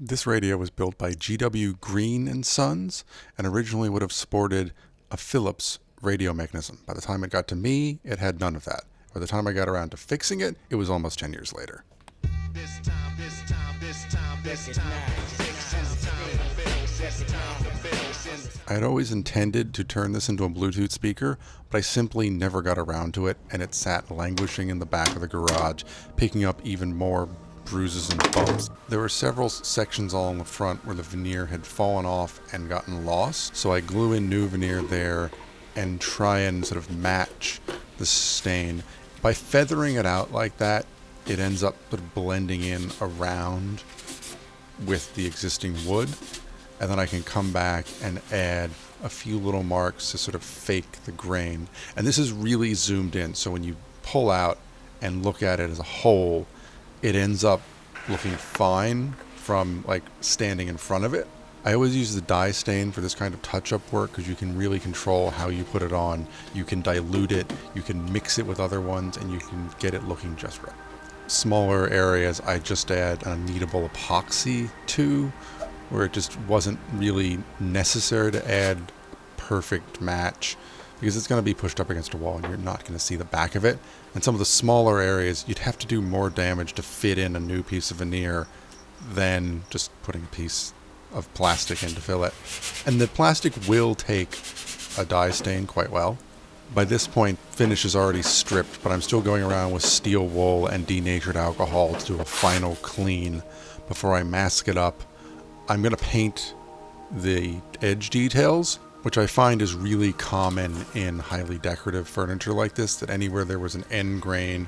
This radio was built by G.W. Green and Sons and originally would have sported a Philips radio mechanism. By the time it got to me, it had none of that. By the time I got around to fixing it, it was almost 10 years later. I had always intended to turn this into a Bluetooth speaker, but I simply never got around to it, and it sat languishing in the back of the garage, picking up even more bruises and bumps. There were several sections along the front where the veneer had fallen off and gotten lost, so I glue in new veneer there and try and sort of match the stain. By feathering it out like that, it ends up sort of blending in around with the existing wood, and then I can come back and add a few little marks to sort of fake the grain. And this is really zoomed in, so when you pull out and look at it as a whole, it ends up looking fine from like standing in front of it. I always use the dye stain for this kind of touch-up work because you can really control how you put it on. You can dilute it, you can mix it with other ones, and you can get it looking just right. Smaller areas I just add an kneadable epoxy to, where it just wasn't really necessary to add perfect match because it's going to be pushed up against a wall and you're not going to see the back of it. And some of the smaller areas, you'd have to do more damage to fit in a new piece of veneer than just putting a piece of plastic in to fill it. And the plastic will take a dye stain quite well. By this point, finish is already stripped, but I'm still going around with steel wool and denatured alcohol to do a final clean before I mask it up. I'm going to paint the edge details, which I find is really common in highly decorative furniture like this, that anywhere there was an end grain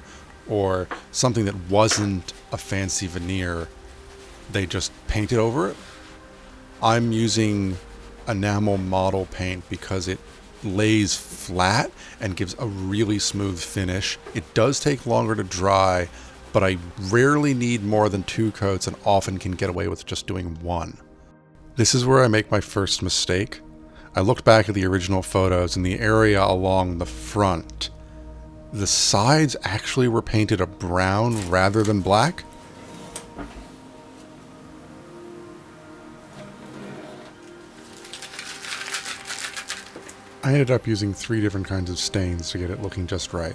or something that wasn't a fancy veneer, they just painted over it. I'm using enamel model paint because it lays flat and gives a really smooth finish. It does take longer to dry, but I rarely need more than 2 coats and often can get away with just doing 1. This is where I make my first mistake. I looked back at the original photos and the area along the front. The sides actually were painted a brown rather than black. I ended up using 3 different kinds of stains to get it looking just right.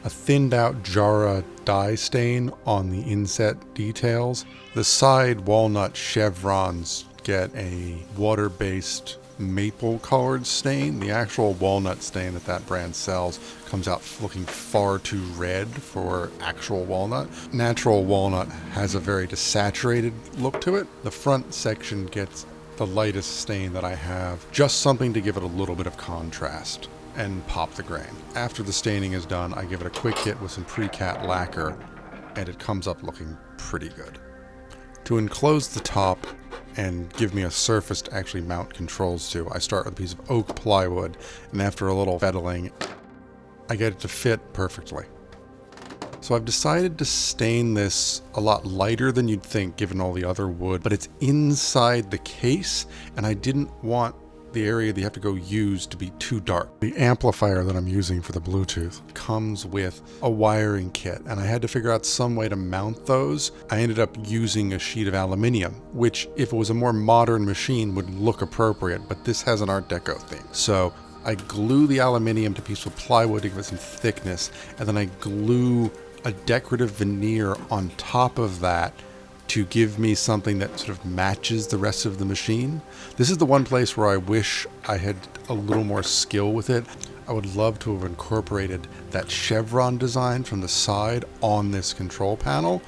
A thinned out Jara dye stain on the inset details. The side walnut chevrons get a water-based maple colored stain. The actual walnut stain that brand sells comes out looking far too red for actual walnut. Natural walnut has a very desaturated look to it. The front section gets the lightest stain that I have, just something to give it a little bit of contrast and pop the grain. After the staining is done, I give it a quick hit with some pre-cat lacquer and it comes up looking pretty good. To enclose the top and give me a surface to actually mount controls to, I start with a piece of oak plywood, and after a little fettling, I get it to fit perfectly. So I've decided to stain this a lot lighter than you'd think given all the other wood, but it's inside the case, and I didn't want the area that you have to go use to be too dark. The amplifier that I'm using for the Bluetooth comes with a wiring kit, and I had to figure out some way to mount those. I ended up using a sheet of aluminium, which if it was a more modern machine would look appropriate, but this has an Art Deco theme. So I glue the aluminium to a piece of plywood to give it some thickness, and then I glue a decorative veneer on top of that to give me something that sort of matches the rest of the machine. This is the one place where I wish I had a little more skill with it. I would love to have incorporated that chevron design from the side on this control panel,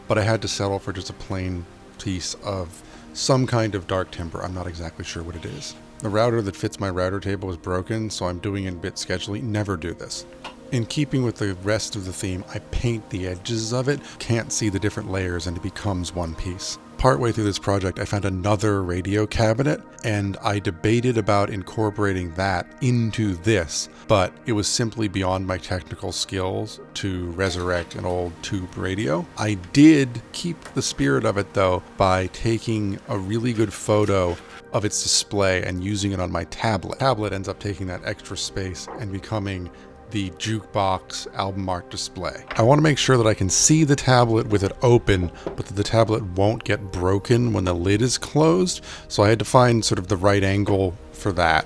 but I had to settle for just a plain piece of some kind of dark timber. I'm not exactly sure what it is. The router that fits my router table is broken, so I'm doing it a bit sketchily. Never do this. In keeping with the rest of the theme, I paint the edges of it, can't see the different layers, and it becomes one piece. Partway through this project, I found another radio cabinet, and I debated about incorporating that into this, but it was simply beyond my technical skills to resurrect an old tube radio. I did keep the spirit of it, though, by taking a really good photo of its display and using it on my tablet. Tablet ends up taking that extra space and becoming the jukebox album art display. I want to make sure that I can see the tablet with it open, but that the tablet won't get broken when the lid is closed, so I had to find sort of the right angle for that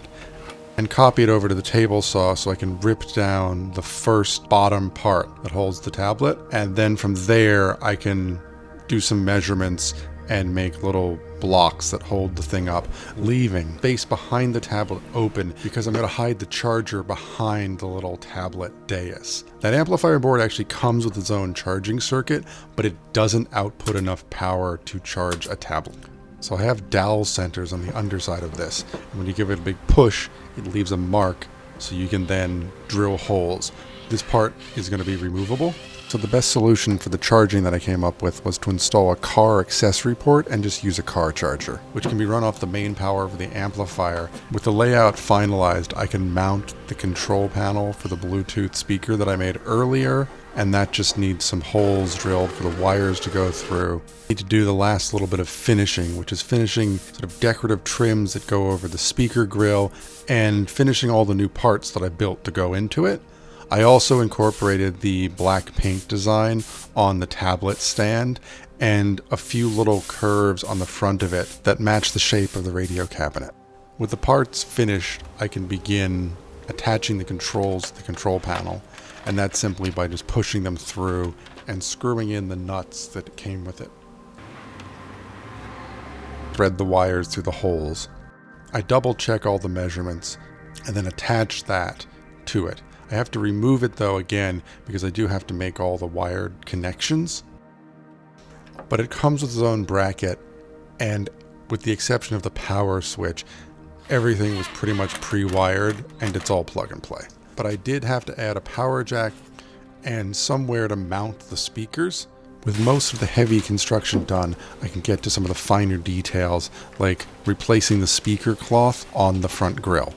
and copy it over to the table saw so I can rip down the first bottom part that holds the tablet, and then from there I can do some measurements and make little blocks that hold the thing up, leaving space behind the tablet open because I'm going to hide the charger behind the little tablet dais. That amplifier board actually comes with its own charging circuit, but it doesn't output enough power to charge a tablet. So I have dowel centers on the underside of this, and when you give it a big push, it leaves a mark so you can then drill holes. This part is going to be removable. So the best solution for the charging that I came up with was to install a car accessory port and just use a car charger, which can be run off the main power of the amplifier. With the layout finalized, I can mount the control panel for the Bluetooth speaker that I made earlier, and that just needs some holes drilled for the wires to go through. I need to do the last little bit of finishing, which is finishing sort of decorative trims that go over the speaker grill and finishing all the new parts that I built to go into it. I also incorporated the black paint design on the tablet stand and a few little curves on the front of it that match the shape of the radio cabinet. With the parts finished, I can begin attaching the controls to the control panel, and that's simply by just pushing them through and screwing in the nuts that came with it. Thread the wires through the holes. I double check all the measurements and then attach that to it. I have to remove it though again because I do have to make all the wired connections. But it comes with its own bracket, and with the exception of the power switch, everything was pretty much pre-wired and it's all plug and play. But I did have to add a power jack and somewhere to mount the speakers. With most of the heavy construction done, I can get to some of the finer details, like replacing the speaker cloth on the front grille.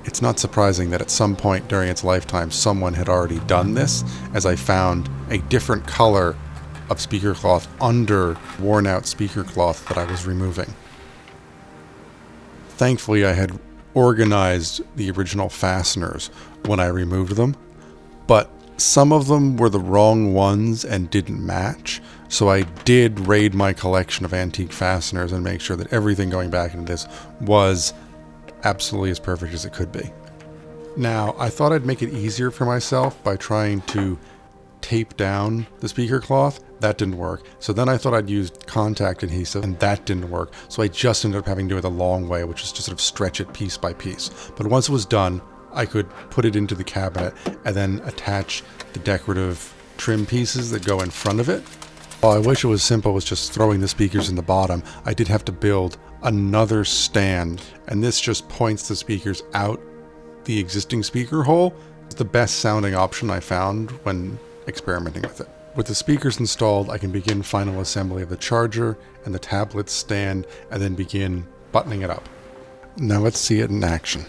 It's not surprising that at some point during its lifetime someone had already done this, as I found a different color of speaker cloth under worn out speaker cloth that I was removing. Thankfully I had organized the original fasteners when I removed them, but some of them were the wrong ones and didn't match, so I did raid my collection of antique fasteners and make sure that everything going back into this was absolutely as perfect as it could be. Now, I thought I'd make it easier for myself by trying to tape down the speaker cloth. That didn't work. So then I thought I'd use contact adhesive, and that didn't work. So I just ended up having to do it the long way, which is to sort of stretch it piece by piece. But once it was done, I could put it into the cabinet and then attach the decorative trim pieces that go in front of it. While I wish it was simple as just throwing the speakers in the bottom, I did have to build another stand, and this just points the speakers out the existing speaker hole. It's the best sounding option I found when experimenting with it. With the speakers installed, I can begin final assembly of the charger and the tablet stand, and then begin buttoning it up. Now let's see it in action.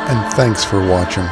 And thanks for watching.